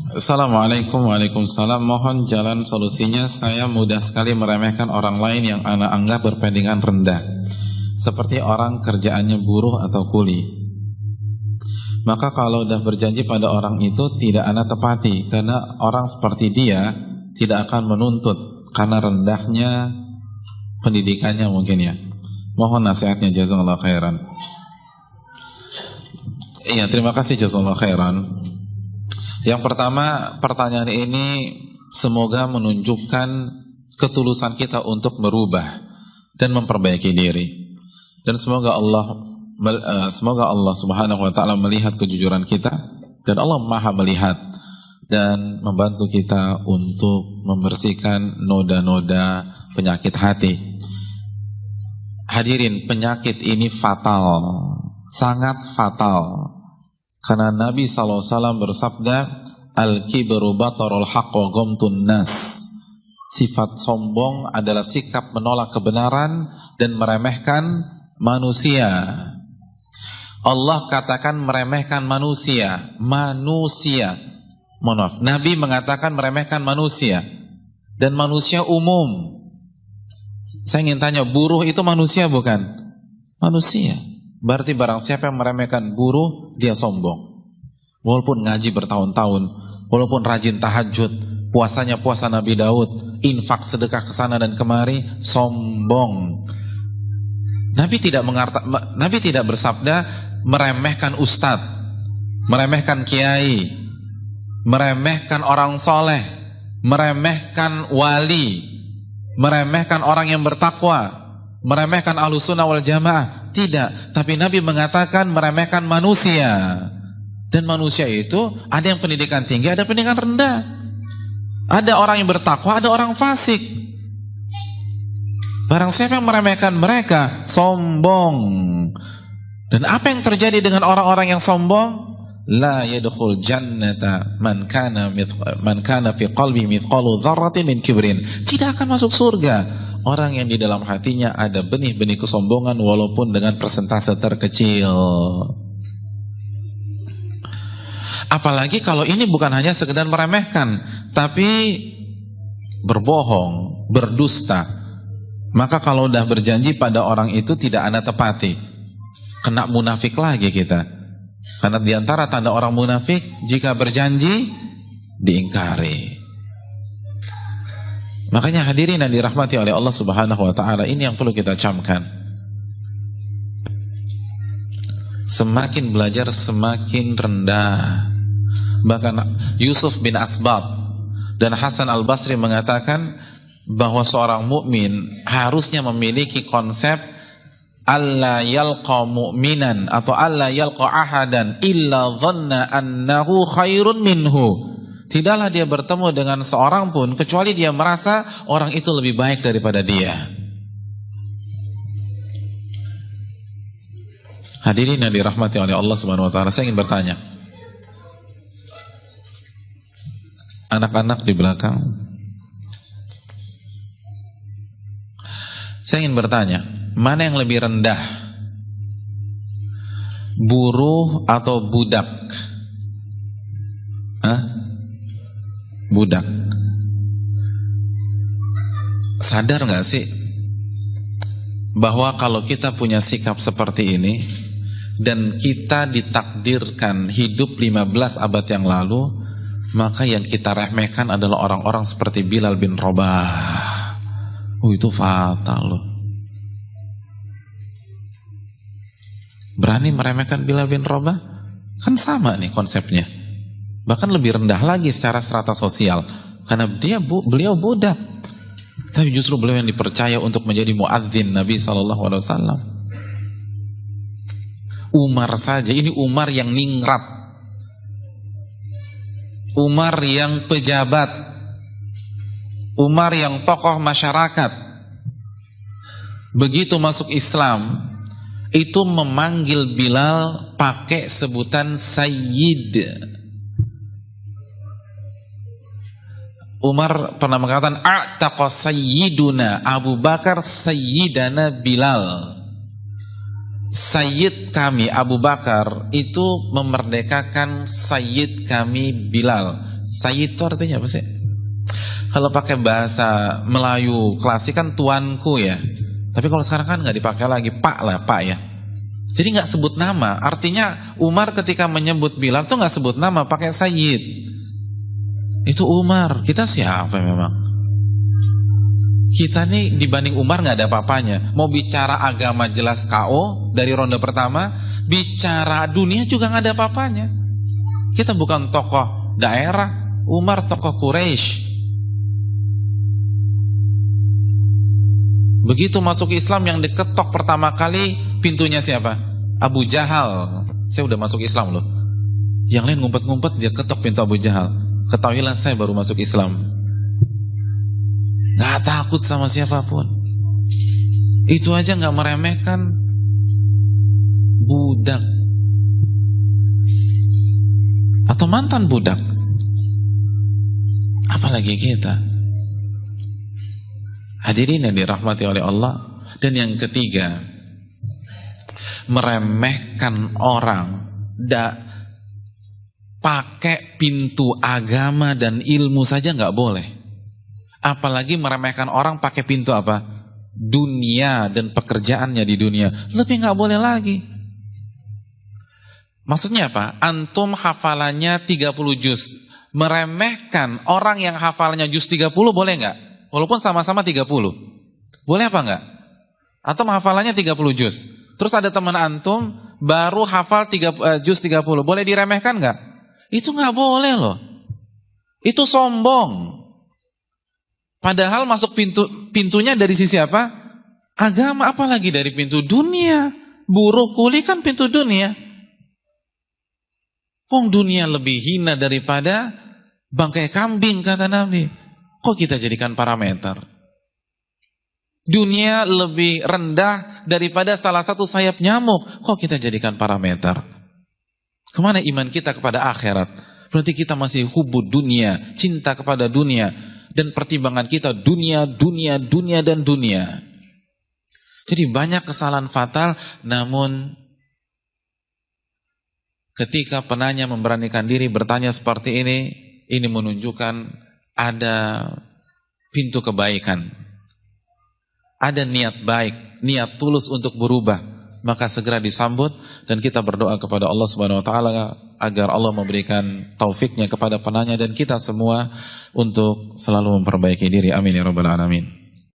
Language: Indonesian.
Assalamualaikum. Waalaikumsalam. Mohon jalan solusinya. Saya mudah sekali meremehkan orang lain yang ana anggap berpendidikan rendah, seperti orang kerjaannya buruh atau kuli. Maka kalau sudah berjanji pada orang itu tidak ana tepati, karena orang seperti dia tidak akan menuntut karena rendahnya pendidikannya mungkin ya. Mohon nasihatnya, jazakallahu khairan. Iya, terima kasih, jazakallahu khairan. Yang pertama, pertanyaan ini semoga menunjukkan ketulusan kita untuk merubah dan memperbaiki diri. Dan semoga Allah Subhanahu wa taala melihat kejujuran kita, dan Allah Maha melihat dan membantu kita untuk membersihkan noda-noda penyakit hati. Hadirin, penyakit ini fatal, sangat fatal. Karena Nabi SAW bersabda, Al-kibru batarul haqq wa ghamtun nas. Sifat sombong adalah sikap menolak kebenaran dan meremehkan manusia. Allah katakan meremehkan manusia. Mohon maaf, Nabi mengatakan meremehkan manusia. Dan manusia umum. Saya ingin tanya, buruh itu manusia bukan? Manusia. Berarti barang siapa yang meremehkan buruh, dia sombong. Walaupun ngaji bertahun-tahun, walaupun rajin tahajud, puasanya puasa Nabi Daud, infak sedekah ke sana dan kemari, sombong. Nabi tidak bersabda meremehkan ustadz, meremehkan kiai, meremehkan orang soleh, meremehkan wali, meremehkan orang yang bertakwa, meremehkan ahlus sunnah wal jamaah. Tidak, tapi Nabi mengatakan meremehkan manusia. Dan manusia itu ada yang pendidikan tinggi, ada pendidikan rendah. Ada orang yang bertakwa, ada orang fasik. Barang siapa yang meremehkan mereka, sombong. Dan apa yang terjadi dengan orang-orang yang sombong? La yadkhul jannata man kana fi qalbi mithqalu dzarratin min kibrin. Tidak akan masuk surga orang yang di dalam hatinya ada benih-benih kesombongan walaupun dengan persentase terkecil. Apalagi kalau ini bukan hanya sekedar meremehkan, tapi berbohong, berdusta. Maka kalau udah berjanji pada orang itu tidak ana tepati, kena munafik lagi kita. Karena diantara tanda orang munafik, jika berjanji diingkari. Makanya hadirin yang dirahmati oleh Allah Subhanahu wa taala, ini yang perlu kita camkan. Semakin belajar semakin rendah. Bahkan Yusuf bin Asbab dan Hasan al-Basri mengatakan bahwa seorang mukmin harusnya memiliki konsep alla yalqa mu'minan atau alla yalqa ahadan illa dhanna annahu khairun minhu. Tidaklah dia bertemu dengan seorang pun kecuali dia merasa orang itu lebih baik daripada dia. Hadirin yang dirahmati oleh Allah Subhanahu wa taala, saya ingin bertanya. Anak-anak di belakang, saya ingin bertanya, mana yang lebih rendah? Buruh atau budak? Budak. Sadar gak sih bahwa kalau kita punya sikap seperti ini dan kita ditakdirkan hidup 15 abad yang lalu, maka yang kita remehkan adalah orang-orang seperti Bilal bin Rabah. Itu fatal loh. Berani meremehkan Bilal bin Rabah? Kan sama nih konsepnya. Bahkan lebih rendah lagi secara strata sosial. Karena beliau budak. Tapi justru beliau yang dipercaya untuk menjadi muadzin Nabi SAW. Umar saja, ini Umar yang ningrat, Umar yang pejabat, Umar yang tokoh masyarakat, begitu masuk Islam itu memanggil Bilal pakai sebutan Sayyid. Umar pernah mengatakan a'taqa sayyiduna Abu Bakar sayyidana Bilal. Sayyid kami Abu Bakar itu memerdekakan Sayyid kami Bilal. Sayyid itu artinya apa sih? Kalau pakai bahasa Melayu klasik kan tuanku ya. Tapi kalau sekarang kan nggak dipakai lagi, pak lah, pak ya. Jadi nggak sebut nama. Artinya Umar ketika menyebut Bilal tuh nggak sebut nama, pakai Sayyid. Itu Umar. Kita siapa memang? Kita nih dibanding Umar nggak ada apa-apanya. Mau bicara agama jelas KO dari ronde pertama, bicara dunia juga nggak ada apa-apanya. Kita bukan tokoh daerah, Umar tokoh Quraisy. Begitu masuk Islam yang diketok pertama kali pintunya siapa? Abu Jahal. Saya udah masuk Islam loh. Yang lain ngumpet-ngumpet, dia ketok pintu Abu Jahal. Ketahuilah saya baru masuk Islam. Gak takut sama siapapun. Itu aja gak meremehkan budak atau mantan budak, apalagi kita. Hadirin yang dirahmati oleh Allah. Dan yang ketiga, meremehkan orang pakai pintu agama dan ilmu saja gak boleh. Apalagi meremehkan orang pakai pintu apa? Dunia dan pekerjaannya di dunia. Lebih gak boleh lagi. Maksudnya apa? Antum hafalannya 30 juz. Meremehkan orang yang hafalannya juz 30 boleh gak? Walaupun sama-sama 30. Boleh apa gak? Antum hafalannya 30 juz. Terus ada teman antum baru hafal juz 30. Boleh diremehkan gak? Itu gak boleh loh. Itu sombong. Padahal masuk pintunya dari sisi apa? Agama, apalagi dari pintu dunia. Buruh kuli kan pintu dunia. Wong dunia lebih hina daripada bangkai kambing kata Nabi. Kok kita jadikan parameter? Dunia lebih rendah daripada salah satu sayap nyamuk. Kok kita jadikan parameter? Kemana iman kita kepada akhirat? Berarti kita masih hubud dunia, cinta kepada dunia. Dan pertimbangan kita dunia, dunia, dunia, dan dunia. Jadi banyak kesalahan fatal. Namun ketika penanya memberanikan diri bertanya seperti ini menunjukkan ada pintu kebaikan, ada niat baik, niat tulus untuk berubah. Maka segera disambut. Dan kita berdoa kepada Allah Subhanahu Wa Taala agar Allah memberikan taufiknya kepada penanya dan kita semua untuk selalu memperbaiki diri. Amin ya rabbal alamin.